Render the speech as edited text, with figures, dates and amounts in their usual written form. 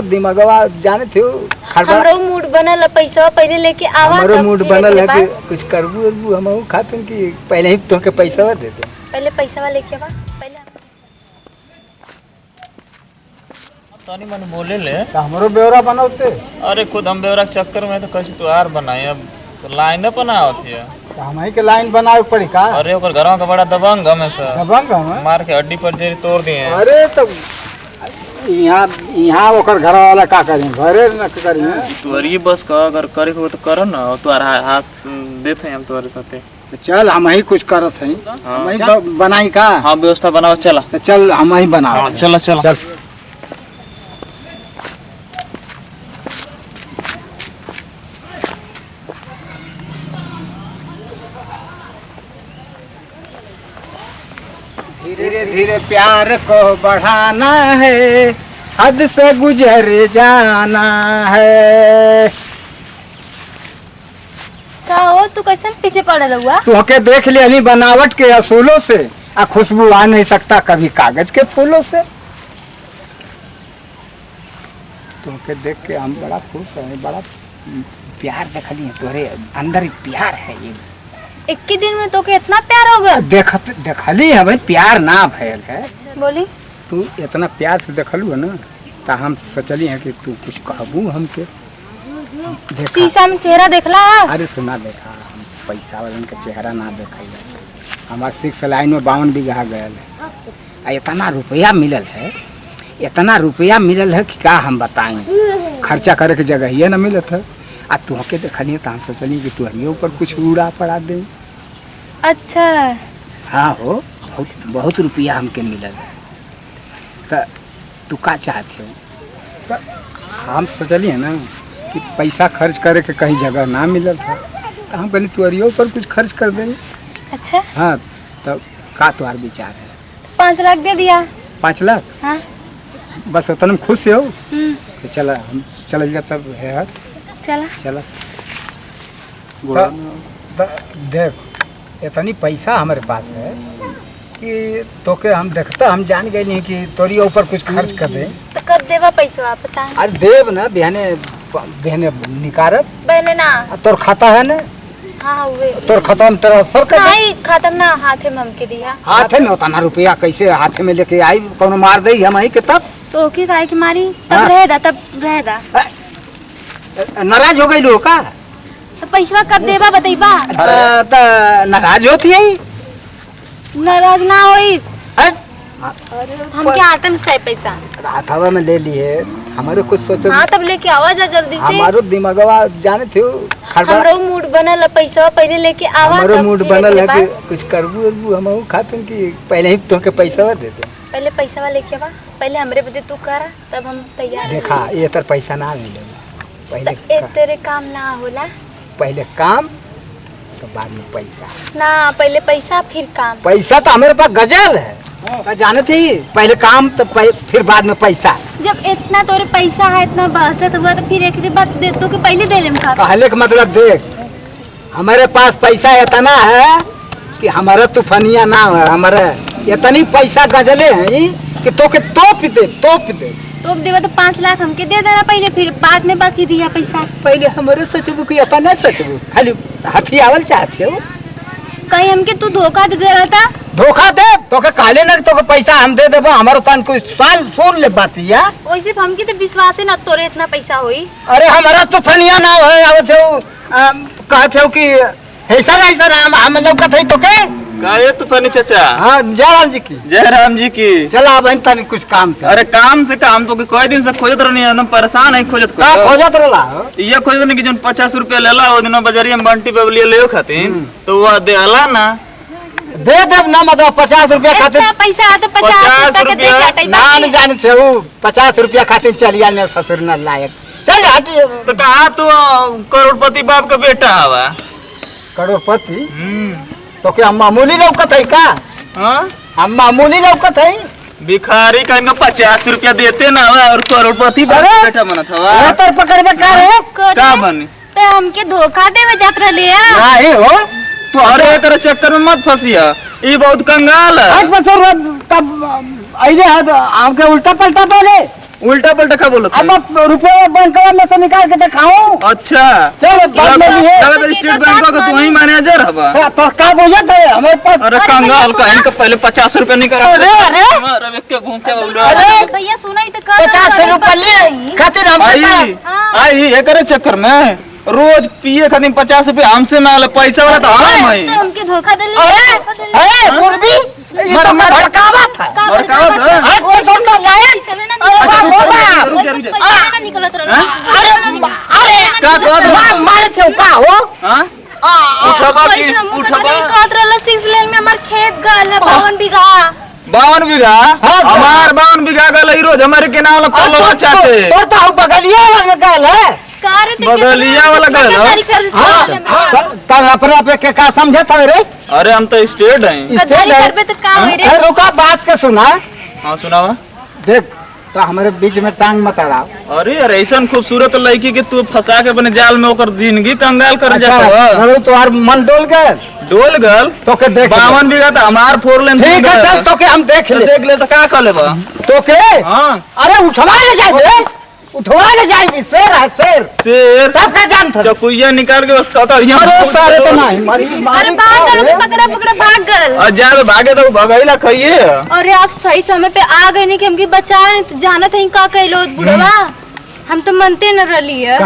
दिमागवा जाने थे हमरो मूड बनल पैसा पहले लेके आवा हमारो मूड बनल है कि कुछ करबू अरबू हम खाते कि पहले ही तोके पैसा दे दे। पहले पैसा लेके आवा पहले तानी मन बोले ले तो हमरो ब्यौरा बनाते। अरे खुद हम ब्यौरा के चक्कर में तो कैसे तुहार बनाए अब लाइन पर ना होती है तो हम ही के लाइन बनावे पड़ी का। अरे ओकर घरों का बड़ा दबंग हमेशा दबंग हम मार के हड्डी पर जेरी तोड़ दिए। अरे तो यहाँ यहाँ ओकर घर वाला का करें घरे न करें। तू अरे बस का अगर करे को तो करो ना तुहार हाथ देते हम तुम्हारे साथे। तो चल हम ही कुछ करत हई हम ही बनाई का। हाँ व्यवस्था बनाओ चला तो चल हम ही बनाओ। हाँ, चलो चलो चल धीरे धीरे प्यार को बढ़ाना है हद से गुजर जाना है। का हो तू कैसे पीछे पड़ल हुआ। तू हके देख लिया बनावट के असूलों से आ खुशबू आ नहीं सकता कभी कागज के फूलों से। तुमके देख के हम बड़ा खुश हैं बड़ा प्यार देखली तोरे अंदर ही प्यार है। ये 21 दिन में तो के इतना प्यार हो गया। देखली है भाई प्यार ना भयल है। बोली तू इतना प्यार से देखलू है ना तो हम सोचली है कि तू कुछ कहबू हमके। शीशा में चेहरा देखला। अरे सुना देखा हम पैसा वालन के चेहरा ना देखा हमार 6 लाइन में 52 बीघा गयल है। इतना रुपया मिलल है इतना रुपया मिलल है कि का हम बताएं खर्चा करे के जगह ये ना मिलत है। आ तू हके देखली तो हम सोचली कि तू हमें ऊपर कुछ उड़ा पड़ा दे। अच्छा हाँ हो बहुत बहुत रुपया हमके मिलल है। तो तू का चाहते हो। तो हम सोचली है ना कि पैसा खर्च करे के कहीं जगह ना मिलल था तो हम कहली तू अरियो पर कुछ खर्च कर देंगे। अच्छा हाँ तो का तुम्हारा विचार है। 5 लाख दे दिया। 5 लाख हाँ बस उतना में खुश हो तो चला हम चल जाता है। चला चला देख इतनी पैसा हमारे पास है कि तोके हम देखता हम जान गए नहीं कि तोरी ऊपर कुछ खर्च कर दे। तो कब देवा पैसा बता। अरे देव ना बहने बहने निकारब बहने ना तोर खाता है ना। हाँ हुए तोर खाता में ट्रांसफर कर दे। नहीं खत्म ना हाथे में हमके दिया। हाथे में उतना रुपया कैसे हाथे में लेके आई कोनो मार दे हम ही के तब तो ओके काहे की मारी हाँ? तब रहेदा नाराज हो गई लो का। तो पैसा कब देवा बतैबा। तो नाराज होती है नाराज ना होई हैं? हमके हाथे में चाहिए पैसा। हाथावा में ले लिए हमारे कुछ सोचे। हाँ तब लेके आवा जा जल्दी से। हमारो दिमागवा जाने थे हमरो मूड बनल पैसा पहले लेके आवा। हमारो तब मूड फिर बनल है एके कि बाद कुछ करबू अरबू हम खाते कि पहले ही तोके पैसा दे दे। पहले पैसा लेके आवा पहले हमरे बदे तू करा तब हम तैयार। देखा ये तर पैसा ना मिलेगा पहले तेरे काम ना होला। पहले काम तो बाद में पैसा। ना पहले पैसा फिर काम। पैसा तो हमारे पास गजल है जाने थी पहले काम तो फिर बाद में पैसा। जब इतना तोरे पैसा है इतना बहसत हुआ तो फिर एक बात दे तो के पहले दे ले हम खा। पहले का मतलब देख हमारे पास पैसा इतना है कि हमारा तूफानिया ना है। हमारे इतनी पैसा गजले हैं कि तोके तोप दे तो देवा तो 5 लाख हमके दे देना पहले फिर बाद में बाकी दिया पैसा। पहले हमारे सोचबू कि अपना सोचबू खाली हाथी आवल चाहते हो। कहीं हमके तू धोखा दे रहता। धोखा दे तोके काले न तोके पैसा हम दे देबो हमारो तन कुछ साल सुन ले बात या। वैसे हमके तो विश्वास है ना तोरे इतना पैसा होई। अरे हमारा तो फनिया ना है आवत हो कहते हो कि ऐसा हम लोग कथे तो के काहे तूफानी चाचा। हां जयराम जी की। जयराम जी की। चला अब तनी कुछ काम से। अरे काम से काम तो कई दिन से खोजत रहनी एकदम परेशान है खोजत का खोजत रहला ये खोजत नहीं कि जन 50 रुपया लेला ओ दिन बाजारिया में बंटी पे ले खातिर तो वो देला ना दे देव ना मतलब 50 रुपया खातिर। इतना पैसा है तो 50 रुपया के दे ना न जाने थे वो 50 रुपया खातिर चलिया ने ससुर न लायक। चल हट तो कहा तू करोड़पति बाप का बेटा हवा। करोड़पति तो क्या मामूली लौकत है का। हाँ हम मामूली लौकत है। भिखारी का इनका 50 रुपया देते ना और करोड़पति बाप का बेटा बनत हवा। तर पकड़ में का है का बनी तो हमके धोखा देवे जात रहले ना ही हो तू अरे एक चक्कर में मत फंसिया ये बहुत कंगाल है। आज बसर तब आइले हमके उल्टा पलटा बोले उल्टा पलटा का बोलत है? अब रुपया बैंक में से निकाल के दिखाऊं। अच्छा चलो बाद में लिए लगा स्टेट बैंक का तू ही मैनेजर हवा। तो का बोझत है हमारे पास। अरे कंगाल का इनका पहले 50 रुपया निकाल। अरे अरे अरे के भूखे बोल अरे भैया सुना ही तो कर 50 रुपया ले खातिर हम आई एकरे चक्कर में रोज पिए खातिर 50 रुपया हमसे मांगले पैसा वाला तो हम है। हमके धोखा देले। अरे सुरभि ये तो मैं भड़कावत है। भड़कावत है? अरे सुन ना जाए। अच्छा रुक जा पैसा ना निकलत रहा। अरे का कहत रहा? मारे थे का हो। हां उठबा की उठबा कहत रहला 6 लेन में हमार खेत गल है 52 बीघा। 52 बीघा हमार 52 बीघा गल रोज हमारे के नाम पल्लो चाटे। तो तो बगलिया वाला गल है। बगलिया वाला गल कल अपने पे के का समझत है रे। अरे हम तो स्टेट हैं। गद्दारी करबे तो का होई रे। अरे रुका बात के सुना। हां सुनावा। देख तो हमारे बीच में टांग मत अड़ाओ। अरे यार ऐसा खूबसूरत लड़की के तू फंसा के अपने जाल में ओकर जिंदगी कंगाल कर जाता है। तो और मन डोल गए डोल गल तो के देख 52 बीघा तो हमार 4 लेन। ठीक है चल तो के हम देख ले। देख ले तो का कर लेबा तो के हां। अरे उठवा ले जाए उठवा ले जाए शेर है शेर शेर तब का जान था। चकुइया निकाल के कतरिया अरे सारे तो नहीं मारी अरे भाग गल पकड़ा पकड़ा भाग गल। और जा भागे तो भगाइला खाइए। अरे आप सही समय पे आ गए नहीं कि हमके बचा नहीं तो जानत है का कहलो बुढ़वा। हम तो मनते न रही है।